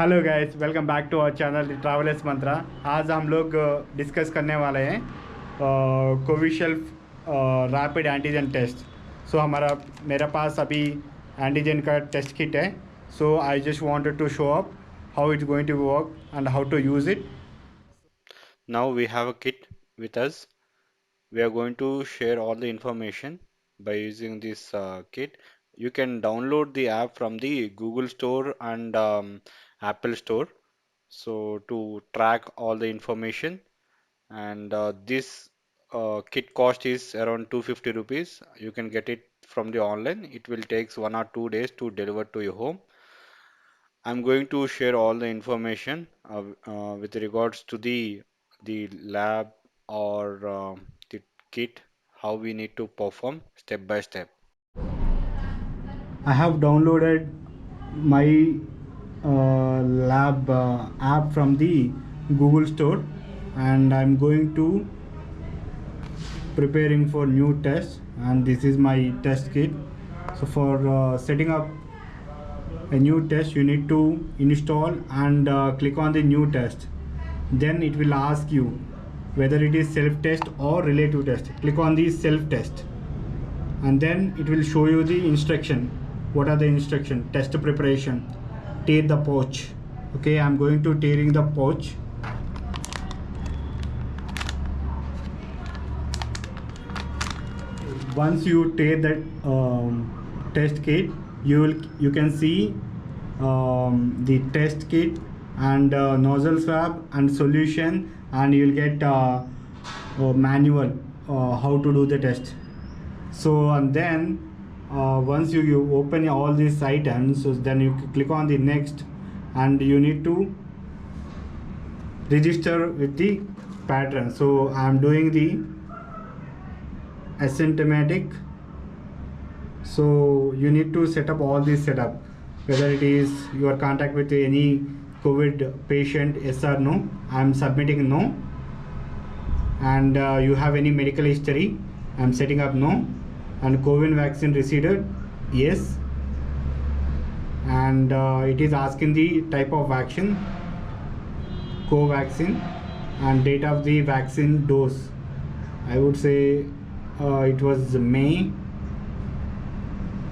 Hello guys, welcome back to our channel travellers mantra. आज हम लोग डिस्कस करने वाले हैं Covishield rapid antigen test. So मेरे पास अभी एंटीजन का टेस्ट किट है। So I just wanted to show up how it's going to work and how to use it. Now we have a kit with us. We are going to share all the information by using this kit. You can download the app from the Google Store and Apple Store. So to track all the information, and this kit cost is around 250 rupees. You can get it from the online. It will take 1 or 2 days to deliver to your home. I'm going to share all the information with regards to the lab or the kit, how we need to perform step by step. I have downloaded my lab app from the Google Store, and I'm going to preparing for new test, and this is my test kit. So for setting up a new test, you need to install and click on the new test. Then it will ask you whether it is self test or relative test. Click on the self test, and then it will show you the instruction. What are the instruction? Test preparation, tear the pouch. Okay, I'm going to tearing the pouch. Once you take that test kit, you can see the test kit and nozzle swab and solution, and you'll get a manual how to do the test. So and then once you open all these items, so then you click on the next, and you need to register with the pattern. So I'm doing the asymptomatic. So you need to set up all this setup, whether it is your contact with any COVID patient, yes or no. I'm submitting no. And you have any medical history, I'm setting up no. And COVID vaccine received, yes. And it is asking the type of vaccine, Covaxin, and date of the vaccine dose. I would say it was May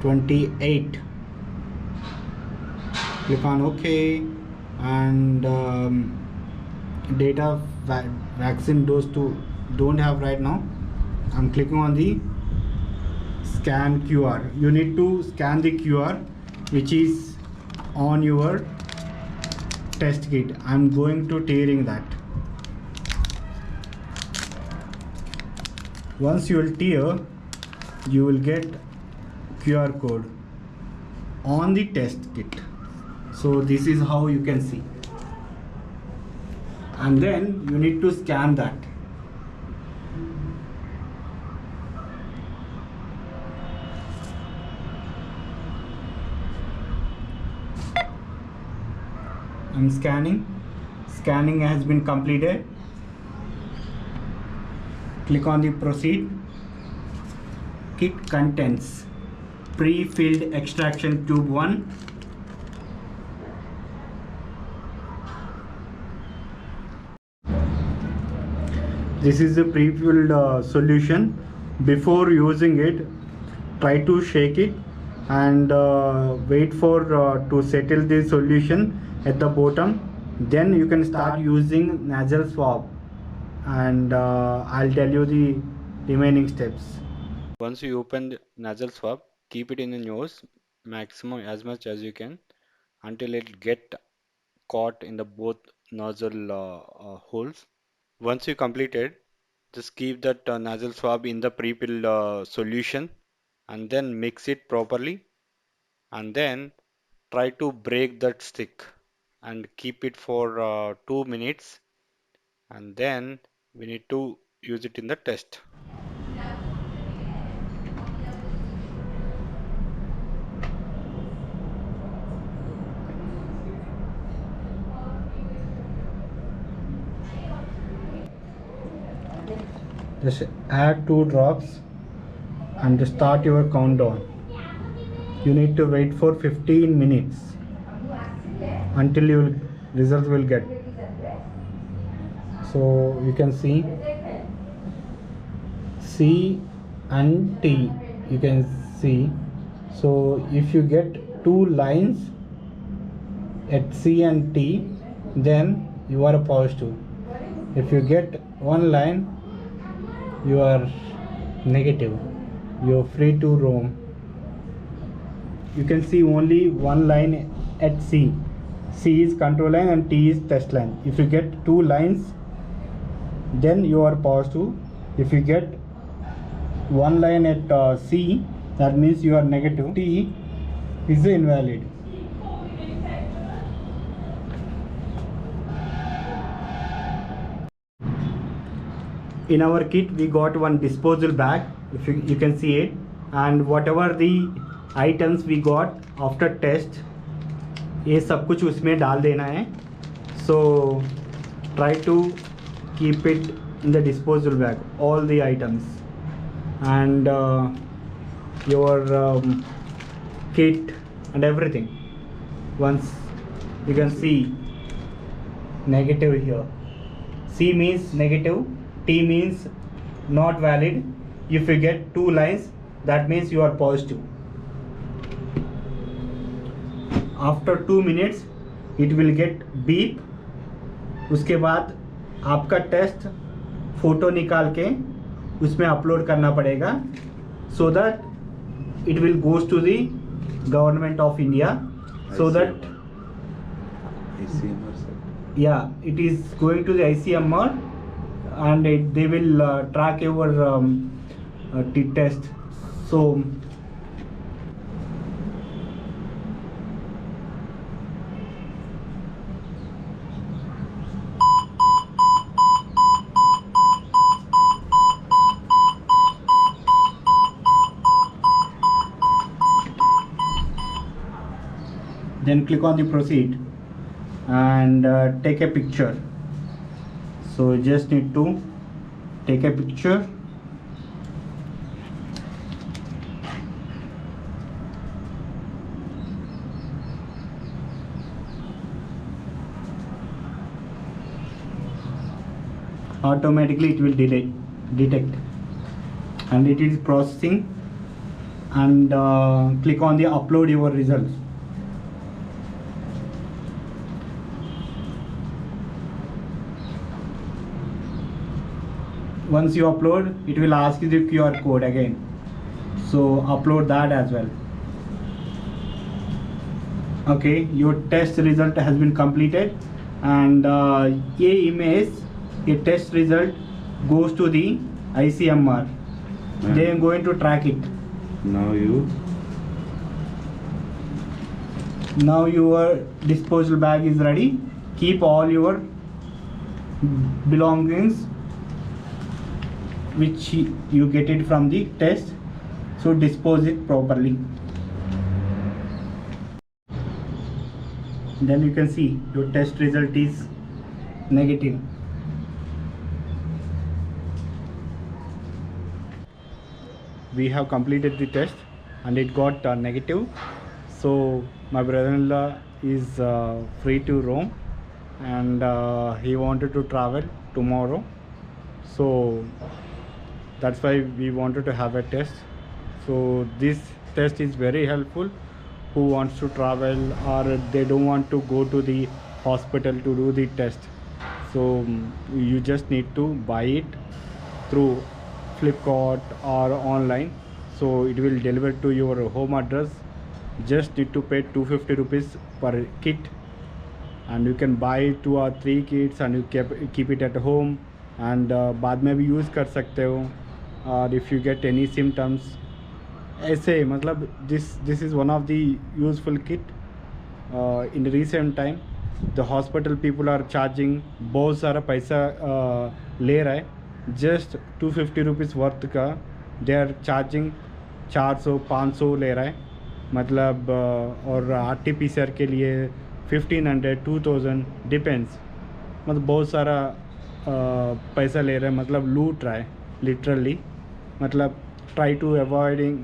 28. Click on OK, and date of vaccine dose to don't have right now. I'm clicking on the scan QR. You need to scan the QR which is on your test kit. I'm going to tearing that. Once you will tear, you will get QR code on the test kit. So this is how you can see, and then you need to scan that. I'm scanning. Scanning has been completed. Click on the proceed. Kit contents pre-filled extraction tube 1. This is the pre-filled solution. Before using it, try to shake it and wait for to settle the solution at the bottom. Then you can start using nasal swab, and I'll tell you the remaining steps. Once you open the nasal swab, keep it in the nose maximum as much as you can until it get caught in the both nozzle holes. Once you complete it, just keep that nasal swab in the pre-filled solution and then mix it properly and then try to break that stick and keep it for 2 minutes and then we need to use it in the test. Just add 2 drops and start your countdown. You need to wait for 15 minutes, until your results will get. So you can see C and T, you can see. So if you get 2 lines at C and T, then you are positive. If you get 1 line, you are negative. You are free to roam. You can see only 1 line at C. C is control line and T is test line. If you get 2 lines, then you are positive. If you get 1 line at C, that means you are negative. T is invalid. In our kit we got one disposal bag, if you can see it, and whatever the items we got after test, ये सब कुछ उसमें डाल देना है. So try to keep it in the disposal bag, all the items, and your kit and everything. Once you can see negative here, C means negative, T means not valid. If you get 2 lines, that means you are positive. After 2 minutes it will get beep. उसके बाद आपका test photo निकाल के उसमें upload करना पड़ेगा, so that it will goes to the government of India, so that ICMR, sir. yeah, it is going to the ICMR, and they will track your test. So then click on the proceed and take a picture. So you just need to take a picture. Automatically it will detect, and it is processing, and click on the upload your results. Once you upload, it will ask you the QR code again, so upload that as well. Okay, your test result has been completed, and ये image, ये test result goes to the ICMR. They are going to track it. Now your disposal bag is ready. Keep all your belongings which you get it from the test, so dispose it properly. Then you can see your test result is negative. We have completed the test and it got negative, so my brother-in-law is free to roam, and he wanted to travel tomorrow, so that's why we wanted to have a test. So this test is very helpful who wants to travel or they don't want to go to the hospital to do the test. So you just need to buy it through Flipkart or online, so it will deliver to your home address. Just need to pay 250 rupees per kit, and you can buy 2 or 3 kits and you keep it at home, and बाद में भी use कर सकते हो. और if you get any symptoms, ऐसे मतलब this is one of the useful kit. In the recent time the hospital people are charging बहुत सारा पैसा ले रहा है. Just 250 rupees वर्थ का they are charging 400-500 ले रहा है, मतलब और RT-PCR के लिए 1500-2000 डिपेंड्स, मतलब बहुत सारा पैसा ले रहा है, मतलब लूट रहा है लिटरली. मतलब try to avoiding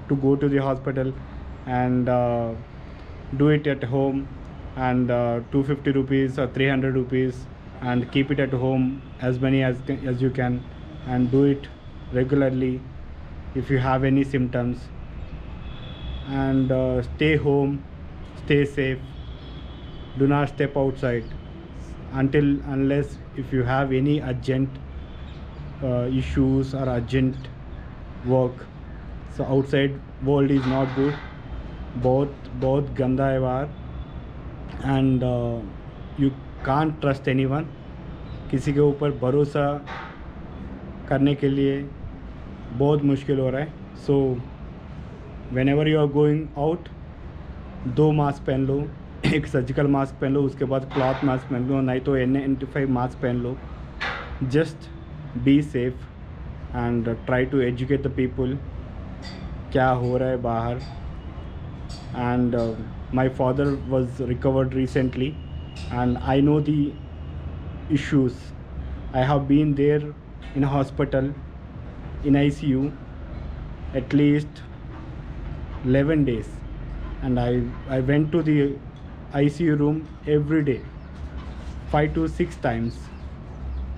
to go to the hospital and do it at home. and 250 rupees or 300 rupees, and keep it at home as many as you can, and do it regularly if you have any symptoms. And stay home, stay safe, do not step outside unless if you have any urgent issues or urgent work. So outside world is not good, both ganda है बाहर, and you can't trust anyone. किसी के ऊपर भरोसा करने के लिए बहुत मुश्किल हो रहा है. So whenever you are going out, 2 mask पहन लो. एक सर्जिकल मास्क पहन लो, उसके बाद क्लॉथ मास्क पहन लो, नहीं तो N95 मास्क पहन लो. Just be safe and try to educate the people क्या हो रहा है बाहर. And my father was recovered recently and I know the issues. I have been there in a hospital in ICU at least 11 days, and I went to the ICU room every day 5 to 6 times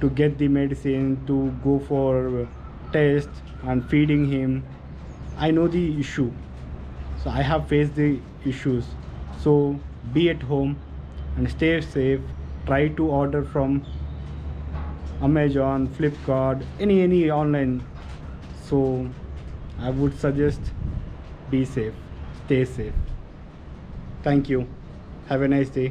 to get the medicine, to go for tests and feeding him. I know the issue, so I have faced the issues. So be at home and stay safe. Try to order from Amazon, Flipkart, any online. So I would suggest be safe, stay safe. Thank you. Have a nice day.